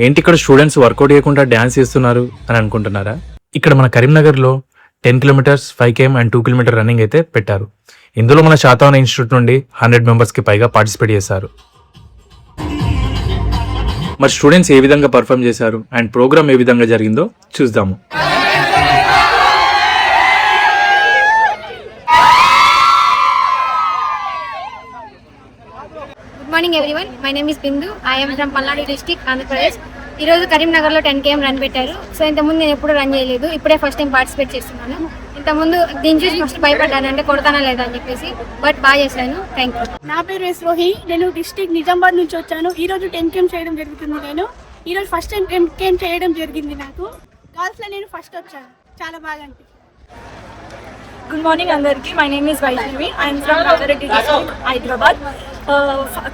ఏంటి ఇక్కడ students work out చేయకుండా డ్యాన్స్ చేస్తున్నారు అని అనుకుంటున్నారా? ఇక్కడ మన కరీంనగర్లో 10 kilometres 5 km and 2 km running అయితే పెట్టారు. ఇందులో మన శాతవాహన ఇన్స్టిట్యూట్ నుండి 100 మెంబర్స్కి పైగా పార్టిసిపేట్ చేశారు. మరి స్టూడెంట్స్ ఏ విధంగా పర్ఫామ్ చేశారు అండ్ ప్రోగ్రామ్ ఏ విధంగా జరిగిందో చూద్దాము. Good morning everyone, my name is Bindu. I am from Palnadu district, Andhra Pradesh. ఈరోజు కరీంనగర్లో 10 km రన్ పెట్టారు. సో ఇంతకుముందు నేను ఎప్పుడు రన్ చేయలేదు, ఇప్పుడే ఫస్ట్ టైం పార్టిసిపేట్ చేస్తున్నాను. ఇంతకుముందు దీని చూసి ఫస్ట్ భయపడ్డాను, అంటే కొడతానా లేదా అని చెప్పేసి. బట్ బాగా చేశాను. Thank you. నా పేరు ఎస్ రోహి. నేను డిస్ట్రిక్ట్ నిజామాబాద్ నుంచి వచ్చాను. ఈరోజు 10 km చేయడం జరుగుతుంది. నేను ఈరోజు ఫస్ట్ టైం 10 km చేయడం జరిగింది. నాకు గర్ల్స్లో నేను ఫస్ట్ వచ్చాను. చాలా బాగా అనిపించింది. గుడ్ మార్నింగ్ అందరికీ. My name is Vaishnavi. I'm from Rangareddy district, Hyderabad.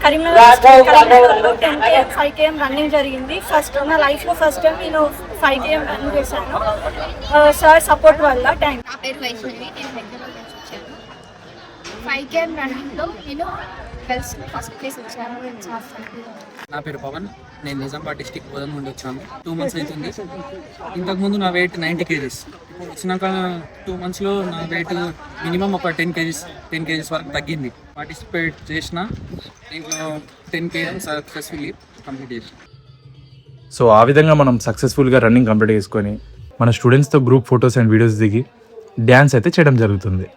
కరీంనగర్లో 10 km 5 km రన్నింగ్ జరిగింది. నా లైఫ్లో ఫస్ట్ టైం నేను 5 km రన్ చేశాను. సార్ సపోర్ట్ వల్ల. థ్యాంక్. నా పేరు వైష్ణవి, నేను హైదరాబాద్ నుంచి వచ్చాను. 5 km రన్నింగ్లో నేను గర్ల్స్ ఫస్ట్ ప్లేస్ వచ్చాను. నా పేరు పవన్. నేను నిజామాబాద్ డిస్టిక్ బోధన నుండి వచ్చాను. 2 months అవుతుంది. ఇంతకుముందు నా వెయిట్ 90 kgs. ఇప్పుడు వచ్చినాక 2 monthsలో నా వెయిట్ మినిమం ఒక 10 kgs వరకు తగ్గింది. పార్టిసిపేట్ చేసిన దీంట్లో 10 km సక్సెస్ఫుల్లీ కంప్లీట్ చేసిన. సో ఆ విధంగా మనం సక్సెస్ఫుల్గా రన్నింగ్ కంప్లీట్ చేసుకొని మన స్టూడెంట్స్తో గ్రూప్ ఫొటోస్ అండ్ వీడియోస్ దిగి డ్యాన్స్ అయితే చేయడం జరుగుతుంది.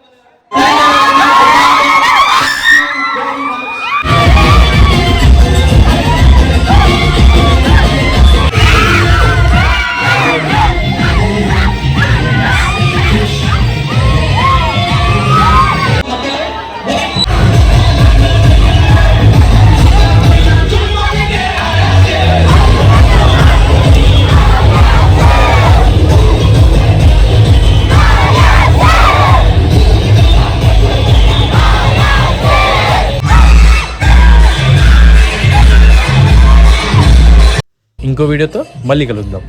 ఇంకో వీడియోతో మళ్ళీ కలుద్దాం.